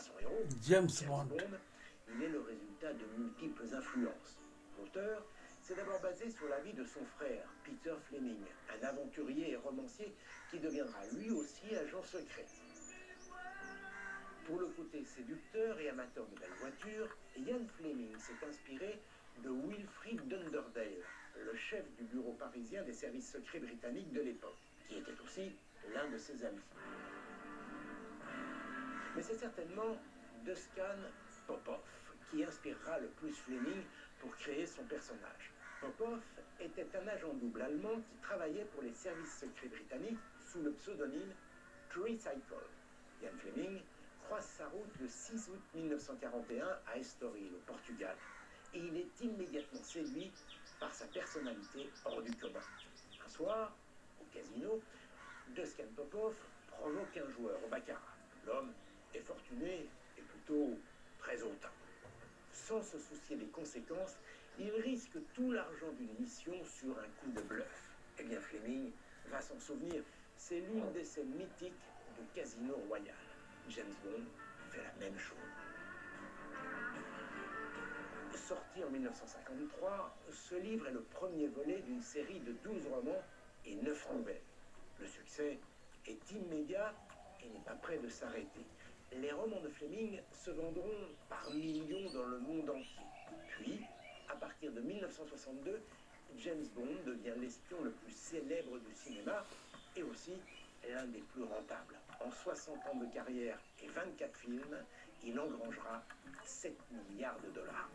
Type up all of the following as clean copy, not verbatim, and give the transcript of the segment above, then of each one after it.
son héros, James James Bond. Bond, il est le résultat de multiples influences. L'auteur s'est d'abord basé sur la vie de son frère, Peter Fleming, un aventurier et romancier qui deviendra lui aussi agent secret. Pour le côté séducteur et amateur de belles voitures, Ian Fleming s'est inspiré de Wilfrid Dunderdale, le chef du bureau parisien des services secrets britanniques de l'époque, qui était aussi l'un de ses amis. Mais c'est certainement Dušan Popov qui inspirera le plus Fleming pour créer son personnage. Popov était un agent double allemand qui travaillait pour les services secrets britanniques sous le pseudonyme Tricycle. Ian Fleming croise sa route le 6 août 1941 à Estoril, au Portugal, et il est immédiatement séduit par sa personnalité hors du commun. Un soir, au casino, Dušan Popov provoque un joueur au baccarat. L'homme est fortuné et plutôt très hautain. Sans se soucier des conséquences, il risque tout l'argent d'une mission sur un coup de bluff. Eh bien, Fleming va s'en souvenir. C'est l'une des scènes mythiques de Casino Royale. James Bond fait la même chose. Sorti en 1953, ce livre est le premier volet d'une série de 12 romans et 9 nouvelles. Le succès est immédiat et n'est pas près de s'arrêter. Les romans de Fleming se vendront par millions dans le monde entier. Puis, à partir de 1962, James Bond devient l'espion le plus célèbre du cinéma et aussi l'un des plus rentables. En 60 ans de carrière et 24 films, il engrangera 7 milliards de dollars.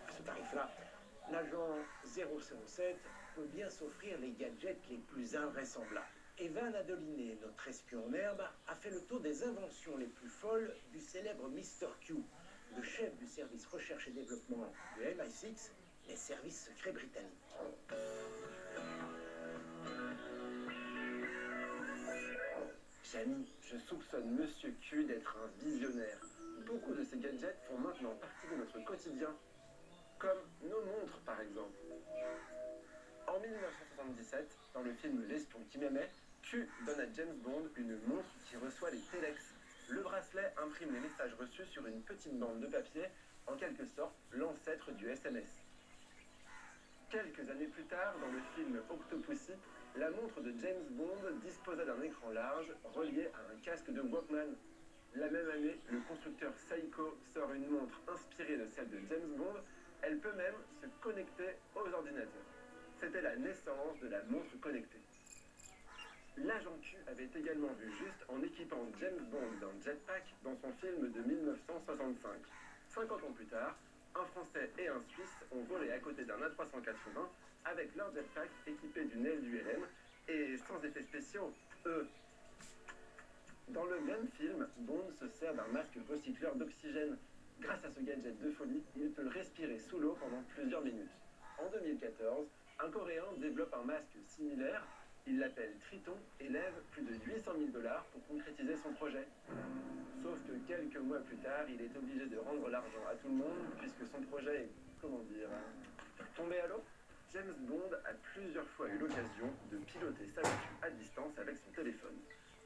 À ce tarif-là, l'agent 007 peut bien s'offrir les gadgets les plus invraisemblables. Evan Adoliné, notre espion en herbe, a fait le tour des inventions les plus folles du célèbre Mr. Q, le chef du service recherche et développement du MI6, les services secrets britanniques. Jamy, je soupçonne Monsieur Q d'être un visionnaire. Beaucoup de ces gadgets font maintenant partie de notre quotidien, comme nos montres par exemple. En 1977, dans le film L'espion qui m'aimait, Q donne à James Bond une montre qui reçoit les téléx. Le bracelet imprime les messages reçus sur une petite bande de papier, en quelque sorte l'ancêtre du SMS. Quelques années plus tard, dans le film Octopussy, la montre de James Bond disposait d'un écran large relié à un casque de Walkman. La même année, le constructeur Seiko sort une montre inspirée de celle de James Bond. Elle peut même se connecter aux ordinateurs. C'était la naissance de la montre connectée. L'agent Q avait également vu juste en équipant James Bond d'un jetpack dans son film de 1965. 50 ans plus tard, un Français et un Suisse ont volé à côté d'un A380 avec leur jetpack équipé d'une aile d'ULM et sans effets spéciaux, eux. Dans le même film, Bond se sert d'un masque recycleur d'oxygène. Grâce à ce gadget de folie, il peut respirer sous l'eau pendant plusieurs minutes. En 2014, un Coréen développe un masque similaire. Il l'appelle Triton et lève plus de 800 000 $ pour concrétiser son projet. Sauf que quelques mois plus tard, il est obligé de rendre l'argent à tout le monde puisque son projet est, tombé à l'eau. James Bond a plusieurs fois eu l'occasion de piloter sa voiture à distance avec son téléphone.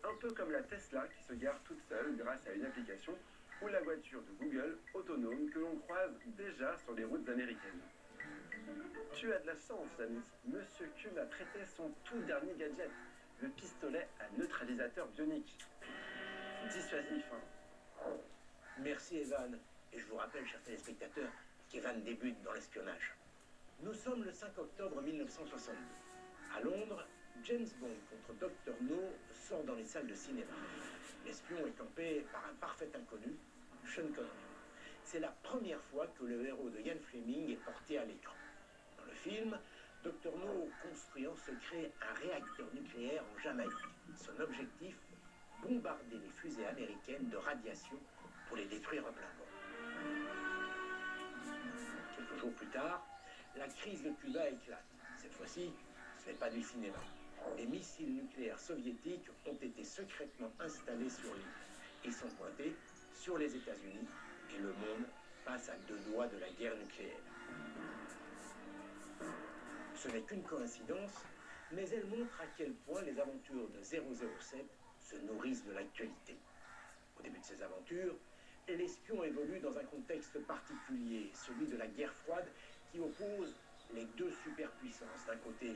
Un peu comme la Tesla qui se gare toute seule grâce à une application ou la voiture de Google autonome que l'on croise déjà sur les routes américaines. Tu as de la chance, Jamy. Monsieur Q m'a prêté son tout dernier gadget, le pistolet à neutralisateur bionique. Dissuasif, hein. Merci Evan, et je vous rappelle, chers téléspectateurs, qu'Evan débute dans l'espionnage. Nous sommes le 5 octobre 1962. À Londres, James Bond contre Dr. No sort dans les salles de cinéma. L'espion est campé par un parfait inconnu, Sean Connery. C'est la première fois que le héros de Ian Fleming est porté à l'écran. Dans le film, Dr. No construit en secret un réacteur nucléaire en Jamaïque. Son objectif, bombarder les fusées américaines de radiation pour les détruire en plein vol. Quelques jours plus tard, la crise de Cuba éclate. Cette fois-ci, ce n'est pas du cinéma. Des missiles nucléaires soviétiques ont été secrètement installés sur l'île. Ils sont pointés sur les États-Unis et le monde passe à 2 doigts de la guerre nucléaire. Ce n'est qu'une coïncidence, mais elle montre à quel point les aventures de 007 se nourrissent de l'actualité. Au début de ses aventures, l'espion évolue dans un contexte particulier, celui de la guerre froide qui oppose les deux superpuissances. D'un côté,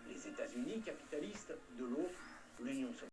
les États-Unis capitalistes, de l'autre, l'Union soviétique.